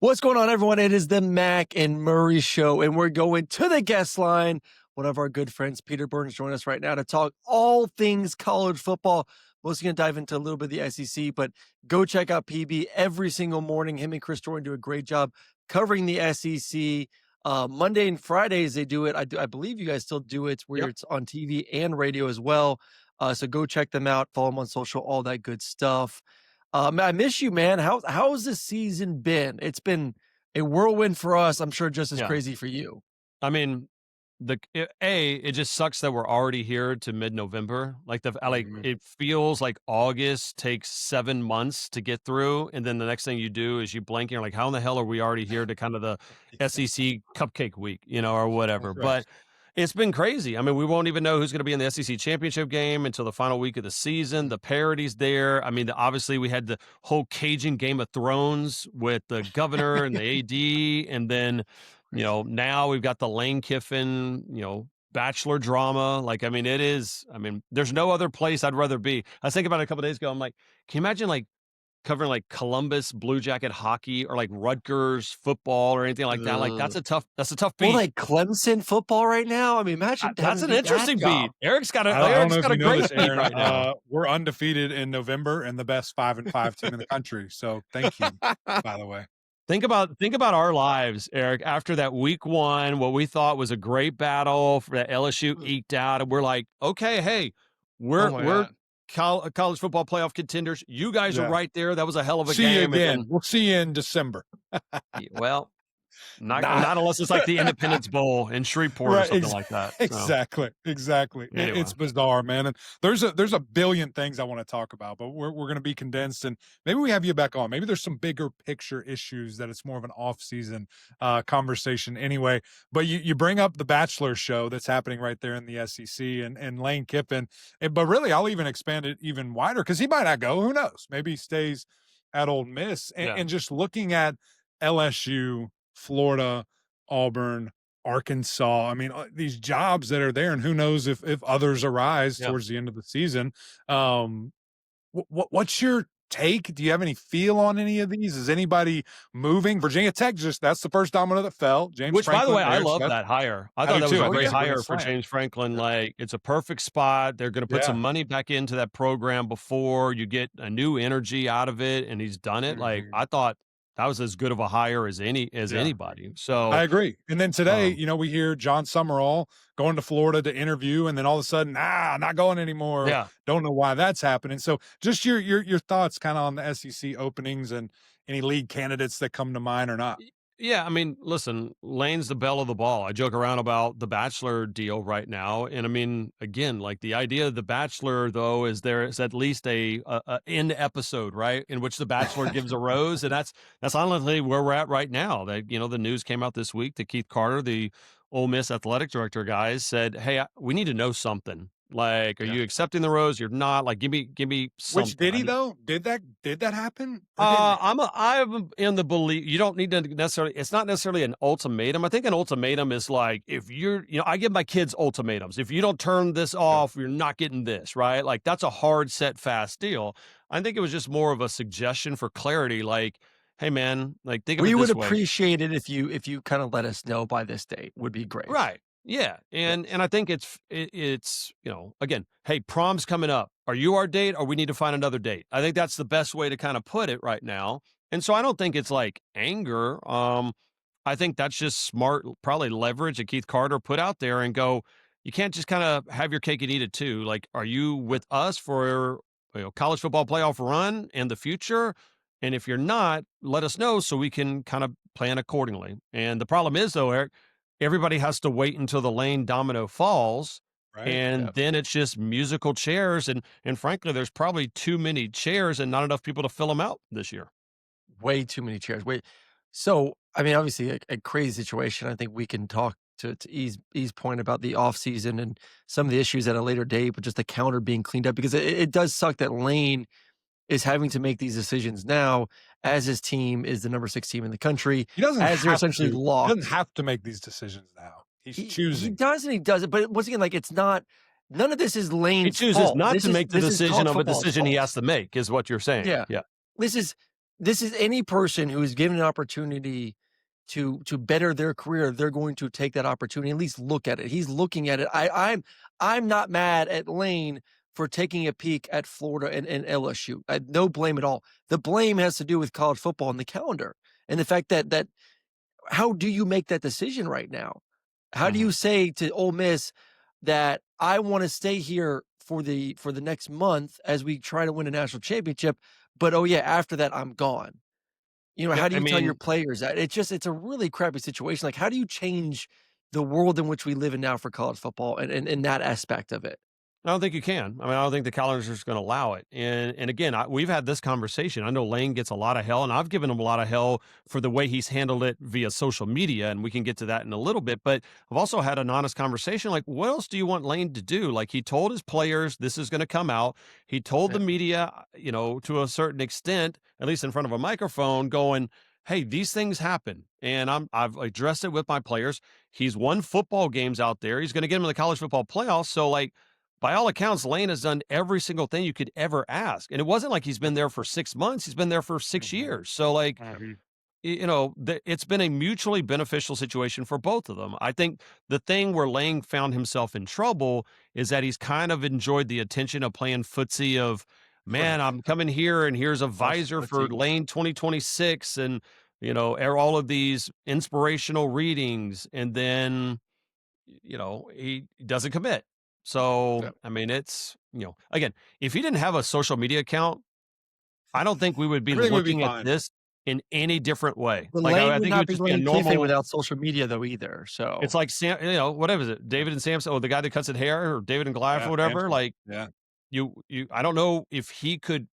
What's going on, everyone? It is the Mac and Murray Show, and we're going to the guest line. One of our good friends, Peter Burns, joining us right now to talk all things college football. Mostly going to dive into a little bit of the SEC, but go check out PB every single morning. Him and Chris Jordan do a great job covering the SEC. Monday and Fridays, they do it. I believe you guys still do it where it's on TV and radio as well. So go check them out. Follow them on social, all that good stuff. I miss you, man. How's this season been? It's been a whirlwind for us. I'm sure just as crazy for you. I mean, it just sucks that we're already here to mid-November. It feels like August takes 7 months to get through, and then the next thing you do is you blink and you're like, how in the hell are we already here to kind of the SEC cupcake week, or whatever. Right. But it's been crazy. I mean, we won't even know who's going to be in the SEC championship game until the final week of the season. The parity's there. I mean, obviously we had the whole Cajun Game of Thrones with the governor and the AD, and then now we've got the Lane Kiffin, bachelor drama. There's no other place I'd rather be. I was thinking about it a couple of days ago. I'm like, can you imagine covering Columbus Blue Jacket hockey or Rutgers football or anything like that? That's a tough beat. Well, Clemson football right now. I mean, imagine that's an interesting beat. Eric's got I a great beat right now. We're undefeated in November and the best 5-5 team in the country. So thank you, by the way. Think about our lives, Eric, after that week one, what we thought was a great battle that LSU eked out. And we're like, okay, hey, we're college football playoff contenders. You guys are right there. That was a hell of a game. See you again. We'll see you in December. Well, not unless it's like the Independence Bowl in Shreveport or something like that. So. Exactly. Anyway. It's bizarre, man. And there's a billion things I want to talk about, but we're going to be condensed, and maybe we have you back on. Maybe there's some bigger picture issues that it's more of an off-season conversation anyway. But you bring up the Bachelor show that's happening right there in the SEC and Lane Kiffin. But really, I'll even expand it even wider because he might not go. Who knows? Maybe he stays at Ole Miss. And just looking at LSU, Florida, Auburn, Arkansas. I mean, these jobs that are there, and who knows if others arise towards the end of the season. What's your take? Do you have any feel on any of these? Is anybody moving? Virginia Tech, that's the first domino that fell. Which, by the way, I love that hire. I thought that was a great hire for James Franklin. It's a perfect spot. They're going to put some money back into that program before you get a new energy out of it, and he's done it. I thought that was as good of a hire as anybody. So I agree. And then today, we hear John Summerall going to Florida to interview, and then all of a sudden, not going anymore. Yeah. Don't know why that's happening. So just your thoughts kind of on the SEC openings and any league candidates that come to mind or not. Yeah, I mean, listen, Lane's the belle of the ball. I joke around about the Bachelor deal right now. And I mean, again, the idea of the Bachelor, though, is there is at least a end episode, right, in which the Bachelor gives a rose. And that's honestly where we're at right now. That, the news came out this week that Keith Carter, the Ole Miss athletic director, guys, said, hey, we need to know something. Are you accepting the rose? You're not. Give me something. Which did he though? Did that happen? I'm in the belief you don't need to necessarily. It's not necessarily an ultimatum. I think an ultimatum is if you're, I give my kids ultimatums. If you don't turn this off, you're not getting this, right? That's a hard, set, fast deal. I think it was just more of a suggestion for clarity. Hey man, think of it this way. We would appreciate it if you kind of let us know by this date. Would be great. Right. Yeah. And I think it's again, hey, prom's coming up. Are you our date or we need to find another date? I think that's the best way to kind of put it right now. And so I don't think it's anger. I think that's just smart, probably leverage that Keith Carter put out there and go, you can't just kind of have your cake and eat it too. Are you with us for college football playoff run in the future? And if you're not, let us know so we can kind of plan accordingly. And the problem is though, Eric, everybody has to wait until the Lane domino falls, right? And then it's just musical chairs. And frankly, there's probably too many chairs and not enough people to fill them out this year. Way too many chairs. So, I mean, obviously a crazy situation. I think we can talk to E's point about the offseason and some of the issues at a later date, but just the calendar being cleaned up because it does suck that Lane is having to make these decisions now as his team is the number 6 team in the country. He doesn't as they're essentially locked. He doesn't have to make these decisions now. He's choosing. He does and he doesn't. But once again, it's not, none of this is Lane's fault. He chooses not to make the decision of a decision he has to make is what you're saying. Yeah. This is this is any person who is given an opportunity to better their career, they're going to take that opportunity, at least look at it. He's looking at it. I'm not mad at Lane for taking a peek at Florida and LSU. No blame at all. The blame has to do with college football and the calendar and the fact that how do you make that decision right now? How do you say to Ole Miss that I want to stay here for the next month as we try to win a national championship, but oh yeah, after that I'm gone. You know, Yeah, how do I you tell your mean, players that? It's a really crappy situation. Like, how do you change the world in which we live in now for college football and that aspect of it? I don't think you can. I mean, I don't think the calendar is going to allow it. And again, we've had this conversation. I know Lane gets a lot of hell, and I've given him a lot of hell for the way he's handled it via social media, and we can get to that in a little bit. But I've also had an honest conversation. Like, what else do you want Lane to do? Like, he told his players this is going to come out. He told the Yeah. media, to a certain extent, at least in front of a microphone, going, "Hey, these things happen, and I've addressed it with my players. He's won football games out there. He's going to get him in the college football playoffs. So, like." By all accounts, Lane has done every single thing you could ever ask. And it wasn't like he's been there for 6 months. He's been there for 6 years. So, like, it's been a mutually beneficial situation for both of them. I think the thing where Lane found himself in trouble is that he's kind of enjoyed the attention of playing footsie of, man, Right. I'm coming here and here's a Watch visor for footy. Lane 2026 and, all of these inspirational readings. And then he doesn't commit. So, Yeah. I mean, it's, again, if he didn't have a social media account, I don't think we would be Everything would be looking at fine. this in any different way. But Like, Lane I would think it not would be just be a Lane Kiffin normal, without social media though either. it's So like Sam, what is it? David and Samson, the guy that cuts his hair or David and Goliath or Yeah, whatever. Samson. Like, Yeah. I don't know if he could,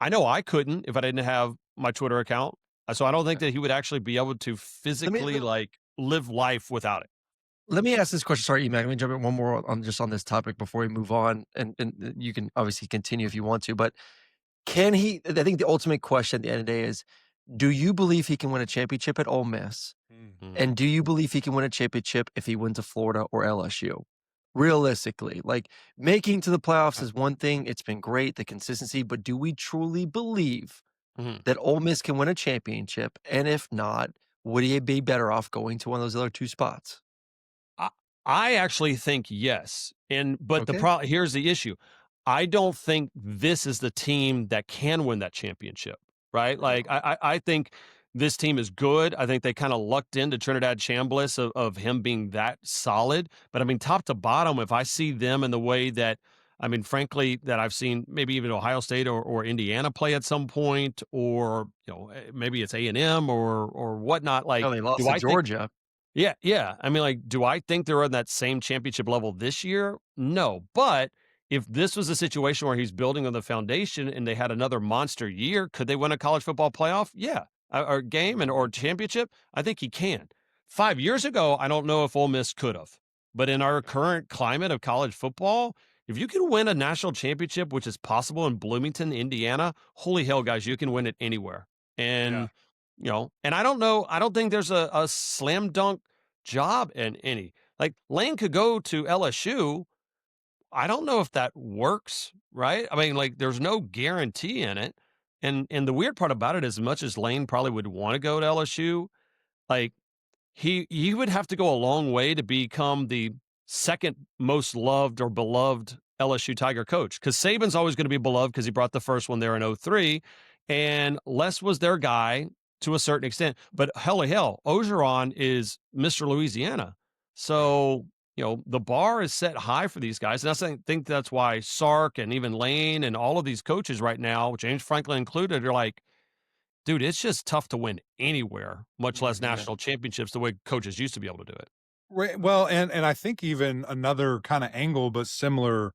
I know I couldn't if I didn't have my Twitter account. So I don't think that he would actually be able to let me physically like live life without it. let me ask this question. Sorry, Emac. Let me jump in one more on this topic before we move on, and you can obviously continue if you want to. But can he? I think the ultimate question at the end of the day is: do you believe he can win a championship at Ole Miss? Mhm. And do you believe he can win a championship if he went to Florida or LSU? Realistically, like making to the playoffs is one thing. It's been great, the consistency, but do we truly believe Mhm. that Ole Miss can win a championship? And if not, would he be better off going to one of those other two spots? I I actually think yes. But Okay. here's the issue. I don't think this is the team that can win that championship, right? Like I think this team is good. I think they kind of lucked into Trinidad Chambliss of him being that solid. But I mean, top to bottom, if I see them in the way that I mean, frankly, that I've seen maybe even Ohio State or Indiana play at some point, or maybe it's A&M or whatnot. Oh, Like, they lost do to I think Georgia. yeah, yeah. I mean, like, do I think they're on that same championship level this year? No. But if this was a situation where he's building on the foundation and they had another monster year, could they win a college football playoff? Yeah. Or game and or championship? I think he can. 5 years ago, I don't know if Ole Miss could have. But in our current climate of college football, if you can win a national championship, which is possible in Bloomington, Indiana, holy hell, guys, you can win it anywhere. Yeah. And and I don't know, I don't think there's a slam dunk job in any. Like Lane could go to LSU. I don't know if that works, right? I mean, like there's no guarantee in it. And the weird part about it, as much as Lane probably would want to go to LSU, like he would have to go a long way to become the second most loved or beloved LSU Tiger coach, because Saban's always going to be beloved because he brought the first one there in '03, and Les was their guy to a certain extent. But hell, Ogeron is Mr. Louisiana. So, the bar is set high for these guys. And I think that's why Sark and even Lane and all of these coaches right now, James Franklin included, are like, dude, it's just tough to win anywhere, much less Mhm. national championships the way coaches used to be able to do it. Right. Well, and I think even another kind of angle, but similar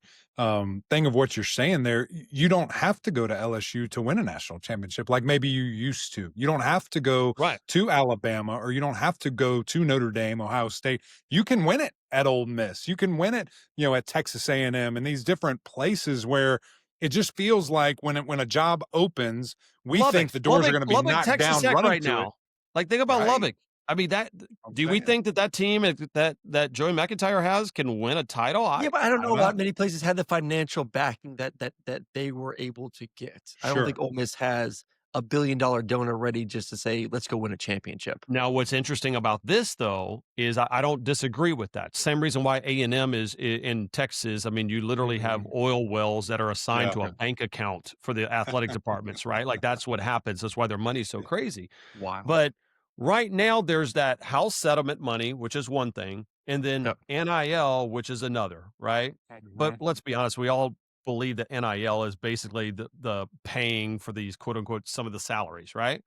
thing of what you're saying there, you don't have to go to LSU to win a national championship like maybe you used to. You don't have to go Right. to Alabama, or you don't have to go to Notre Dame, Ohio State. You can win it at Ole Miss. You can win it, at Texas A&M and these different places where it just feels like when a job opens, we think the doors are going to be Lubbock, knocked Texas down Tech running right to it. now. Like, think about Right. Lubbock. I mean, I'm do we saying. think that team that Joey McIntyre has can win a title? Yeah, but I don't I know don't about know. many places had the financial backing that they were able to get. I don't Sure. think Ole Miss has a $1 billion donor ready just to say, let's go win a championship. Now, what's interesting about this, though, is I don't disagree with that. Same reason why A&M is in Texas. I mean, you literally have oil wells that are assigned to a bank account for the athletic departments, right? Like that's what happens. That's why their money's so crazy. Wow. But right now, there's that house settlement money, which is one thing, and then NIL, which is another, right? But let's be honest, we all believe that NIL is basically the paying for these quote unquote some of the salaries, right?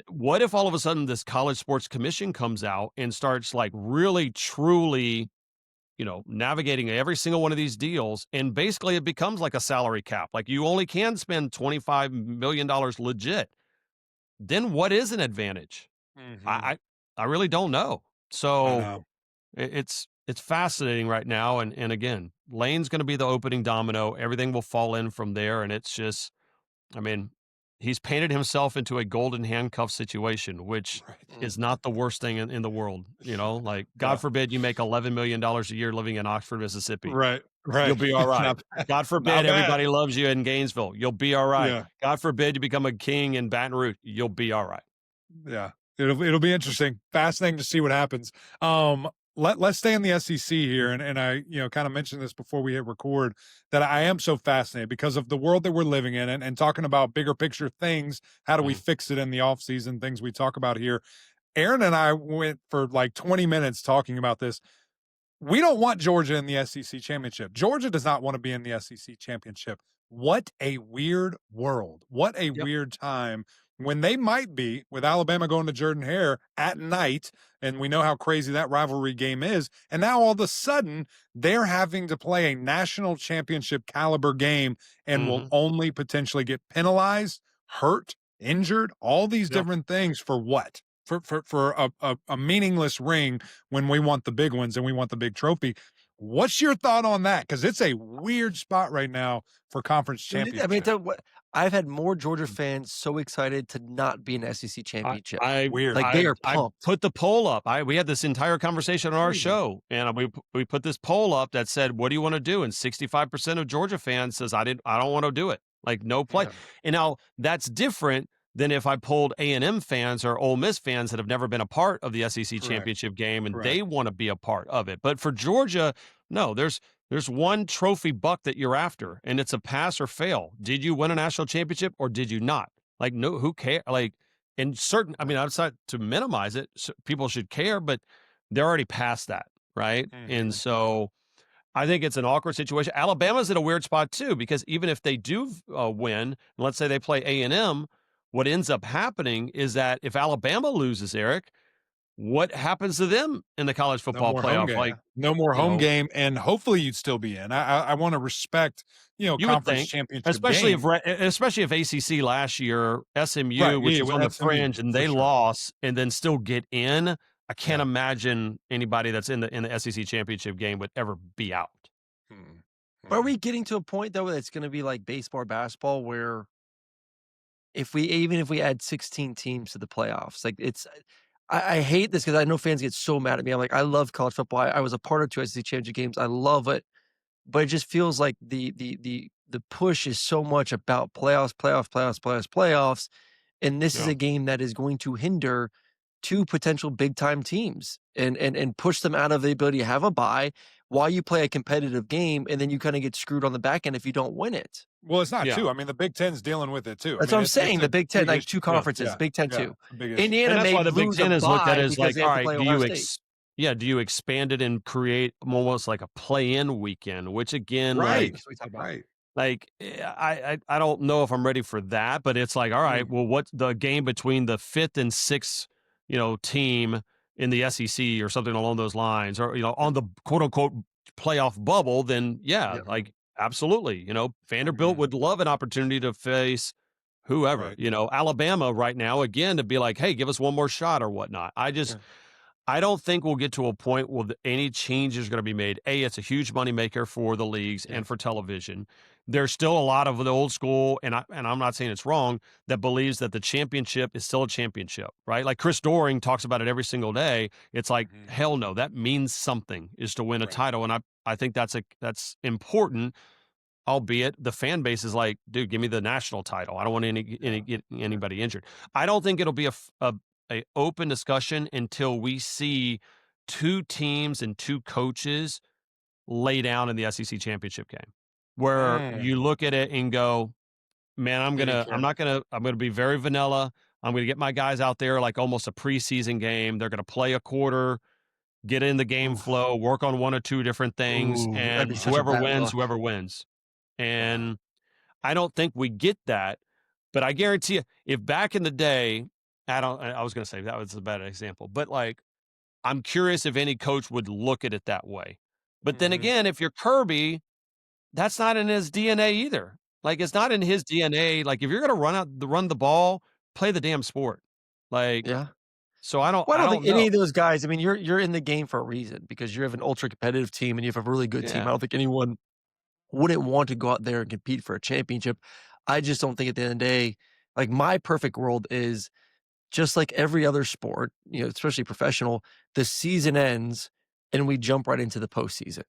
What if all of a sudden this college sports commission comes out and starts like really truly, navigating every single one of these deals, and basically it becomes like a salary cap, like you only can spend $25 million legit? Then what is an advantage? I really don't know. So it's fascinating right now, and again, Lane's going to be the opening domino. Everything will fall in from there, and it's just, I mean, he's painted himself into a golden handcuff situation, which is not the worst thing in the world. Like God forbid you make $11 million a year living in Oxford, Mississippi. Right. You'll be all right. God forbid everybody bad. loves you in Gainesville. You'll be all right. Yeah. God forbid you become a king in Baton Rouge. You'll be all right. Yeah. It'll be interesting. Fascinating to see what happens. Let's stay in the SEC here. And I, kind of mentioned this before we hit record, that I am so fascinated because of the world that we're living in and talking about bigger picture things. How do we fix it in the off season? Things we talk about here. Aaron and I went for like 20 minutes talking about this. We don't want Georgia in the SEC championship. Georgia does not want to be in the SEC championship. What a weird world. What a weird time when they might be, with Alabama going to Jordan-Hare at night, and we know how crazy that rivalry game is, and now all of a sudden they're having to play a national championship caliber game and will only potentially get penalized, hurt, injured, all these different things for what? For a meaningless ring when we want the big ones and we want the big trophy. What's your thought on that? Because it's a weird spot right now for conference championship. I mean, I've had more Georgia fans so excited to not be an SEC championship. Weird. Like they are pumped. I put the poll up. We had this entire conversation on our show, and we put this poll up that said, "What do you want to do?" And 65% of Georgia fans says, "I don't want to do it. Like no play." And now that's different than if I polled A&M fans or Ole Miss fans that have never been a part of the SEC championship game, and they want to be a part of it. But for Georgia, no, there's one trophy buck that you're after, and it's a pass or fail. Did you win a national championship or did you not? Like, no, who cares? Like, in certain, I mean, outside to minimize it, people should care, but they're already past that, right? And so I think it's an awkward situation. Alabama's in a weird spot too, because even if they do win, let's say they play A&M, what ends up happening is that if Alabama loses, Eric, what happens to them in the college football playoff? Like no more home game, and hopefully you'd still be in. I want to respect, conference championship, especially if ACC last year, SMU, which was on the fringe, and they lost, and then still get in. I can't imagine anybody that's in the SEC championship game would ever be out. But are we getting to a point though that it's going to be like baseball or basketball where even if we add 16 teams to the playoffs, like I hate this because I know fans get so mad at me. I'm like, I love college football. I was a part of 2 SEC championship games. I love it, but it just feels like the push is so much about playoffs, and this is a game that is going to hinder 2 potential big time teams and push them out of the ability to have a bye while you play a competitive game, and then you kind of get screwed on the back end if you don't win it. Well, it's not 2. I mean, the Big Ten's dealing with it too. That's what I'm saying. The Big Ten, like 2 conferences, Big Ten 2. Indiana, that's why the Big Ten is looked at as like, all right, do you expand it and create almost like a play-in weekend? Which again, I don't know if I'm ready for that, but it's like, all right, well, what's the game between the 5th and 6th, team in the SEC or something along those lines, or on the quote unquote playoff bubble? Then like. Absolutely. Vanderbilt would love an opportunity to face whoever, Alabama right now, again, to be like, hey, give us one more shot or whatnot. I don't think we'll get to a point where any change is going to be made. It's a huge moneymaker for the leagues and for television. There's still a lot of the old school, and I'm not saying it's wrong, that believes that the championship is still a championship, right? Like Chris Doering talks about it every single day. It's like, hell no, that means something, is to win a title. And I think that's important. albeit the fan base is like, dude, give me the national title. I don't want anybody injured. I don't think it'll be a open discussion until we see two teams and two coaches lay down in the SEC championship game, where you look at it and go, man, I'm gonna be very vanilla. I'm gonna get my guys out there like almost a preseason game. They're gonna play a quarter, get in the game flow, work on one or two different things, Ooh, that'd and be such a bad look. whoever wins. And I don't think we get that, but I guarantee you, if back in the day, I was gonna say that was a bad example, but like I'm curious if any coach would look at it that way. But then again, if you're Kirby, that's not in his DNA either. Like, it's not in his DNA. Like, if you're gonna run the ball, play the damn sport. Like, Yeah. so Well, I I don't don't think any know. of those guys. I mean, you're in the game for a reason because you have an ultra competitive team and you have a really good team. I Yeah. don't think anyone wouldn't want to go out there and compete for a championship. I just don't think at the end of the day, like my perfect world is just like every other sport, especially professional, the season ends and we jump right into the postseason.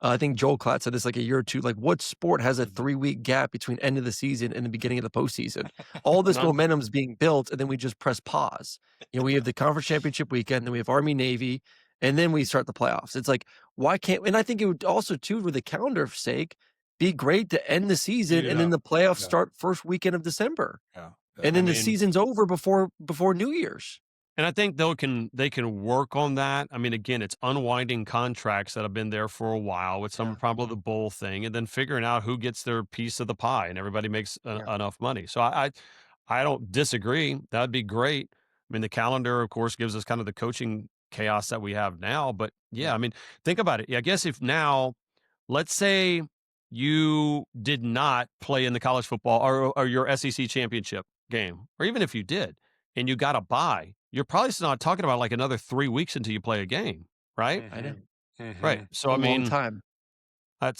I think Joel Klatt said this like a year or two. Like, what sport has a 3-week gap between end of the season and the beginning of the postseason? All this None. momentum is being built, and then we just press pause. We have the conference championship weekend, then we have Army Navy, and then we start the playoffs. It's like, why can't? And I think it would also, too, for the calendar's sake, be great to end the season and then the playoffs start first weekend of December, and then the season's over before New Year's. And I think they can work on that. I mean, again, it's unwinding contracts that have been there for a while with some probably the bowl thing, and then figuring out who gets their piece of the pie, and everybody makes enough money. So I don't disagree. That'd be great. I mean, the calendar, of course, gives us kind of the coaching chaos that we have now. But yeah, I mean, think about it. I guess if now, let's say you did not play in the college football or your SEC championship game, or even if you did, and you got a bye, you're probably still not talking about like another 3 weeks until you play a game, right? I know. Right. So, A I long mean, time. God,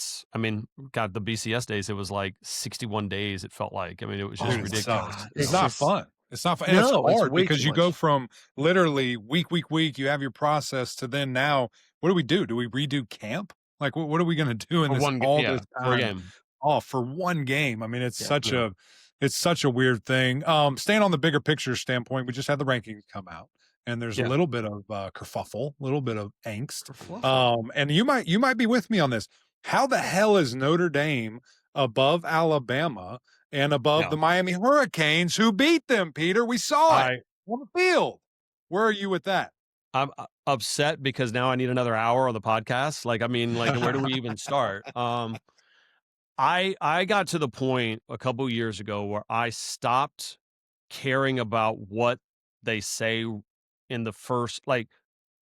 the BCS days, it was like 61 days, it felt like. I mean, it was just Dude, it ridiculous. sucks. It's It's not just fun. It's not fun. And it's No, it's hard way because too you go much. from literally week, you have your process to then now, what do we do? Do we redo camp? Like, what are we going to do in For this one, this for a time game. off for one game? I mean, Yeah. it's such a weird thing. Staying on the bigger picture standpoint, we just had the rankings come out, and there's a little bit of kerfuffle, a little bit of angst. And you might be with me on this. How the hell is Notre Dame above Alabama and above the No. Miami Hurricanes, who beat them, Peter? We saw it on the field. Where are you with that? I'm upset because now I need another hour on the podcast. Like, I mean, like, where do we even start? I got to the point a couple years ago where I stopped caring about what they say in the first, like,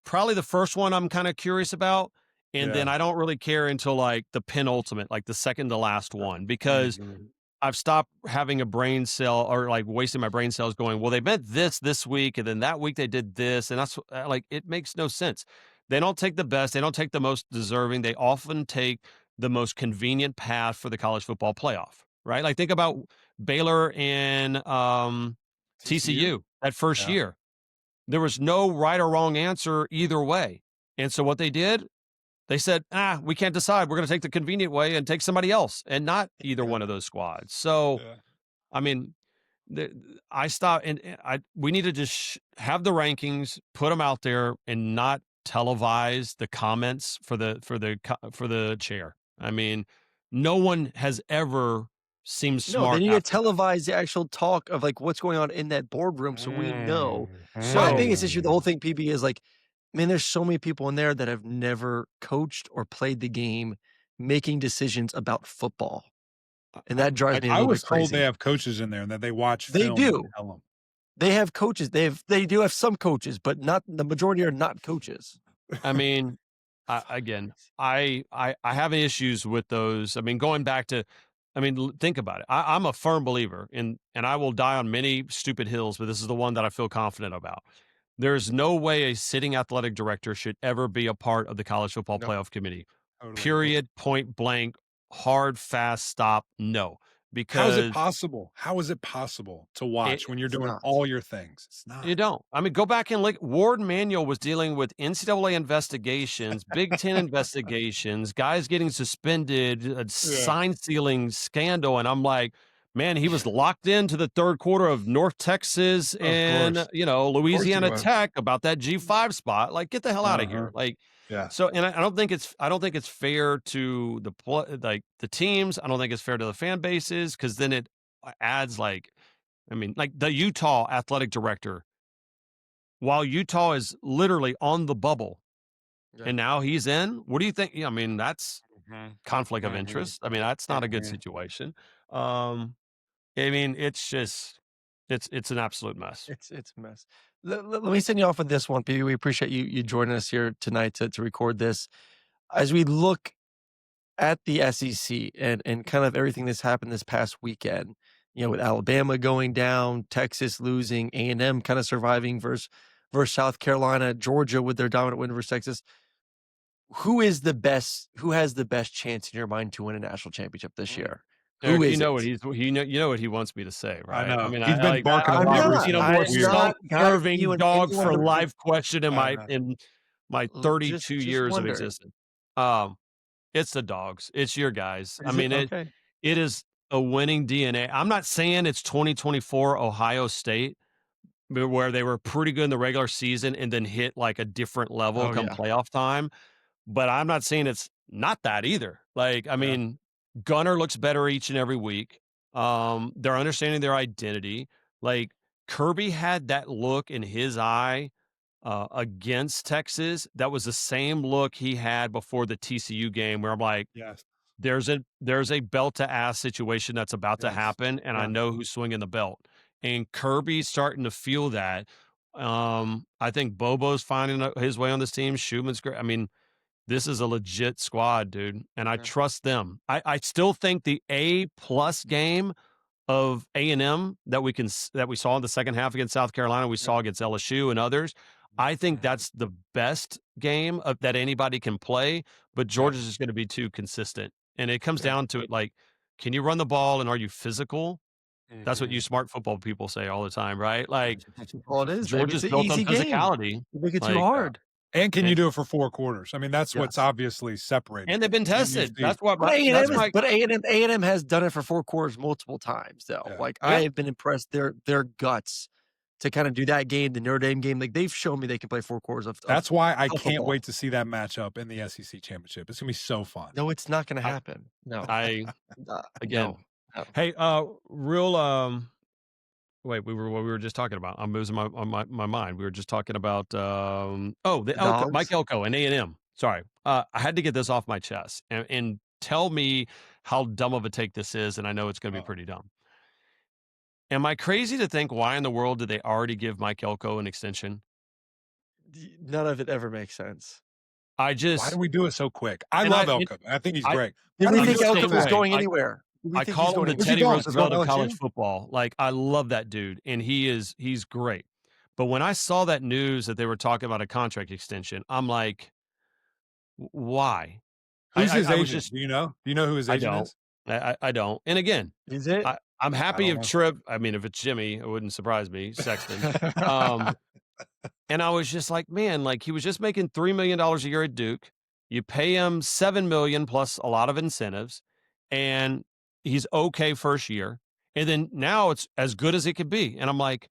probably the first one I'm kind of curious about. And then I don't really care until like the penultimate, like the second to last one, because I've stopped having a brain cell or like wasting my brain cells going, well, they meant this week. And then that week they did this. And that's like, it makes no sense. They don't take the best. They don't take the most deserving. They often take the most convenient path for the college football playoff, right? Like think about Baylor and TCU that first year. There was no right or wrong answer either way. And so what they did, they said, we can't decide. We're going to take the convenient way and take somebody else and not either one of those squads. So, I mean, I stopped and we need to just have the rankings, put them out there and not televise the comments for the chair. I mean, no one has ever seemed No, they smart need to after that. televise the actual talk of like what's going on in that boardroom so we know. My So biggest issue with the whole thing, PB, is like, man, there's so many people in there that have never coached or played the game, making decisions about football, and that drives me a I little was bit told crazy. they have coaches in there and that they watch They film do. and tell them. They have coaches. They do have some coaches, but not the majority are not coaches. I mean, I have issues with those. I mean, going back to, I mean, think about it. I'm a firm believer in, and I will die on many stupid hills, but this is the one that I feel confident about. There's no way a sitting athletic director should ever be a part of the college football playoff committee. Totally. Period. Point blank. Hard, fast, stop. No. How is it because possible? How is it possible to watch when you're It's doing not. all your things? It's not. you don't. I mean, go back and look. Ward Manuel was dealing with NCAA investigations, Big Ten investigations, guys getting suspended, Yeah. sign stealing scandal, and I'm like, man, he was locked into the third quarter of North Texas Of and course. Of course he Louisiana was. Tech about that G5 spot. Like, get the hell out of Uh-huh. here. Like, Yeah. so, and I don't think it's fair to the teams. I don't think it's fair to the fan bases because then it adds like, I mean, like the Utah athletic director, while Utah is literally on the bubble Yeah. and now he's in, what do you think? Yeah, I mean, that's Mhm. conflict of Mhm. interest. I mean, that's not a good Mhm. situation. I mean, it's just, it's an absolute mess. It's a mess. Let me send you off with this one, PB. We appreciate you joining us here tonight to record this. As we look at the SEC and kind of everything that's happened this past weekend, with Alabama going down, Texas losing, A&M kind of surviving versus South Carolina, Georgia with their dominant win versus Texas. Who has the best chance in your mind to win a national championship this year? Who Eric, is it? you know what he wants me to say, I right? I know. mean, He's been like that. barking a I'm lot never seen recently. a more It's weird. self-serving you and dog anyone for but live question in I know. my just 32 years of wondering. existence. It's the dogs. It's your guys. I Is it? mean, Okay. it is a winning DNA. I'm not saying it's 2024 Ohio State, where they were pretty good in the regular season and then hit like a different level Oh, come yeah. playoff time. But I'm not saying it's not that either. Like, I Yeah. mean, Gunner looks better each and every week. They're understanding their identity. Like Kirby had that look in his eye against Texas. That was the same look he had before the TCU game, where I'm like, Yes. there's a belt to ass situation that's about to Yes. happen, and I Yeah. know who's swinging the belt. And Kirby's starting to feel that. I think Bobo's finding his way on this team. Schumann's great. I mean, this is a legit squad, dude, and I Yeah. trust them. I still think the A+ game of A&M that we saw in the second half against South Carolina, we saw against LSU and others. I think that's the best game that anybody can play, but Georgia's just going to be too consistent. And it comes Yeah. down to it, like, can you run the ball and are you physical? That's what Mhm. you smart football people say all the time, right? Like, That's all it is, baby. Georgia's It's an built on easy game. physicality. You make it too Like, hard. And can you and do it for 4 quarters? I mean, that's what's Yes. obviously separating and they've it. been And you tested. see That's what But my that's A&M is my but A&M has done it for 4 quarters multiple times, though. Yeah. Like, yeah. I have been impressed their guts to kinda do that game, the Notre Dame game. Like, they've shown me they can play 4 quarters of That's why I tough can't football. wait to see that matchup in the SEC championship. It's gonna be so fun. No, it's not gonna I happen. No. I again. No. Hey, real wait, what we were just talking about. I'm losing my mind. We were just talking about The Mike dogs? Elko and A&M. Sorry. I had to get this off my chest and tell me how dumb of a take this is, and I know it's going to be Oh. pretty dumb. Am I crazy to think why in the world did they already give Mike Elko an extension? None of it ever makes sense. I Why just do we do it so quick? I and love I Elko. I think he's I great. Did Why we do we I'm think do the it so Elko same was fast? way. going anywhere? Did we I think he's call him going the Where's he Teddy anywhere? going? He's going Roosevelt to of college LSU? football. Like, I love that dude, and he's great. But when I saw that news that they were talking about a contract extension, I'm like, Why? Who's his I was agent? just Do you know? Do you know who his I agent don't. is? I don't. And again, Is it? I'm I happy don't if know. Trip. I mean, if it's Jimmy, it wouldn't surprise me. Sexton. Um, and I was just like, man, like he was just making $3 million a year at Duke. You pay him $7 million plus a lot of incentives, and he's okay first year. And then now it's as good as it could be. And I'm like,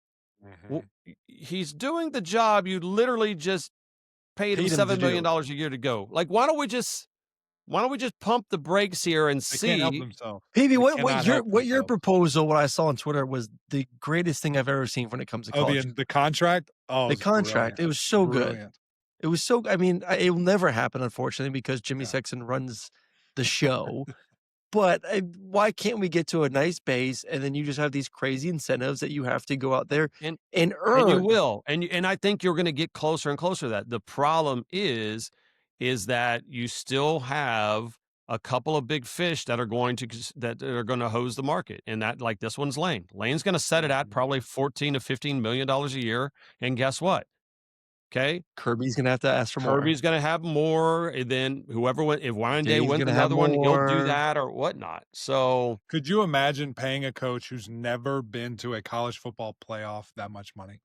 well, he's doing the job you literally just paid him Paid him to $7 million do. a year to go. Like, why don't we just pump the brakes here and They can't help see? themselves. PB, They what cannot your help what your themselves. proposal, what I saw on Twitter was the greatest thing I've ever seen when it comes to Oh, college. the contract? Oh, The it's contract, brilliant. it was so good. Brilliant. It was so I mean, it will never happen, unfortunately, because Jimmy Yeah. Sexton runs the show. But, why can't we get to a nice base, and then you just have these crazy incentives that you have to go out there And and and you earn? will, and I think you're gonna get closer and closer to that. The problem is that you still have a couple of big fish that are going to that are gonna hose the market, and that like this one's Lane. Lane's gonna set it at Mhm. probably $14 to $15 million a year, and guess what? Okay. Kirby's gonna have to ask for more. Kirby's going to have more. And then whoever went, if Ryan Day Dave's wins gonna have another one, he'll do more. that or whatnot. So Could you imagine paying a coach who's never been to a college football playoff that much money?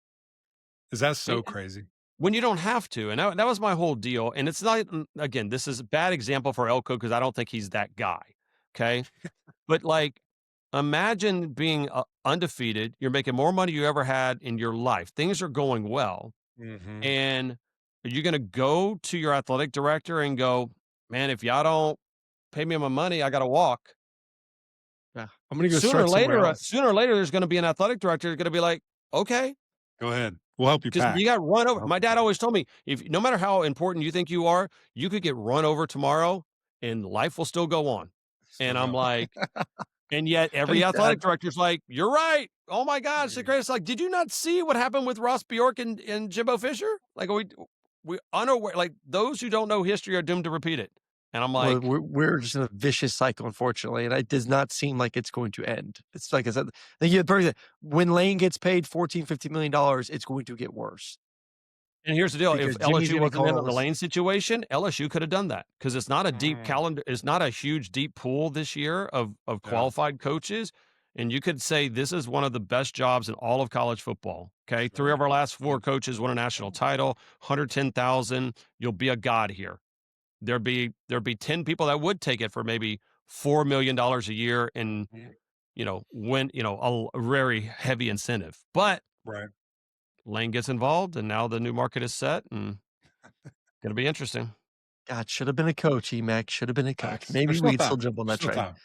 Is that so crazy? when you don't have to, and that was my whole deal. And it's not, again, this is a bad example for Elko because I don't think he's that guy. Okay. But like, imagine being undefeated. You're making more money you ever had in your life. Things are going well. Mm-hmm. And are you going to go to your athletic director and go, man, if y'all don't pay me my money, I got to walk. Yeah, I'm gonna go Sooner or start somewhere later, else. there's going to be an athletic director going to be like, okay, Go ahead. We'll help you because pack. you got run over. Help My you dad pack. always told me, if no matter how important you think you are, you could get run over tomorrow and life will still go on. Still And I'm go. like, and yet every Thanks, Dad. athletic director's like, you're right. Oh my God, it's the greatest. Like, did you not see what happened with Ross Bjork and Jimbo Fisher? Like, we unaware, like those who don't know history are doomed to repeat it. And I'm Well, like, we're just in a vicious cycle, unfortunately, and it does not seem like it's going to end. It's like I said, I think you had perfect. When Lane gets paid $14-15 million, it's going to get worse and here's the deal: because if Jimmy's LSU gonna be wasn't calling in all on the this. Lane situation, LSU could have done that because it's not a deep Mm. calendar. It's not a huge deep pool this year of qualified coaches, and you could say this is one of the best jobs in all of college football. Okay, 3 of our last 4 coaches won a national title, 110,000. You'll be a god here. There'd be 10 people that would take it for maybe $4 million a year and when a very heavy incentive. But Right. Lane gets involved, and now the new market is set, and gonna be interesting. God, should have been a coach, Emac. Should have been a coach. Facts. Maybe There's still we'd still time. jump on There's that still train. time.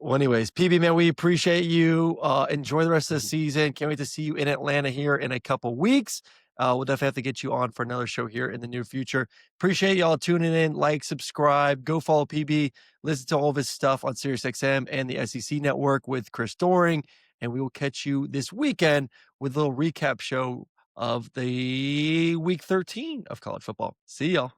Well, anyways, PB, man, we appreciate you. Enjoy the rest of the season. Can't wait to see you in Atlanta here in a couple weeks. We'll definitely have to get you on for another show here in the near future. Appreciate y'all tuning in. Like, subscribe, go follow PB, listen to all of his stuff on SiriusXM and the SEC Network with Chris Doring. And we will catch you this weekend with a little recap show of the week 13 of college football. See y'all.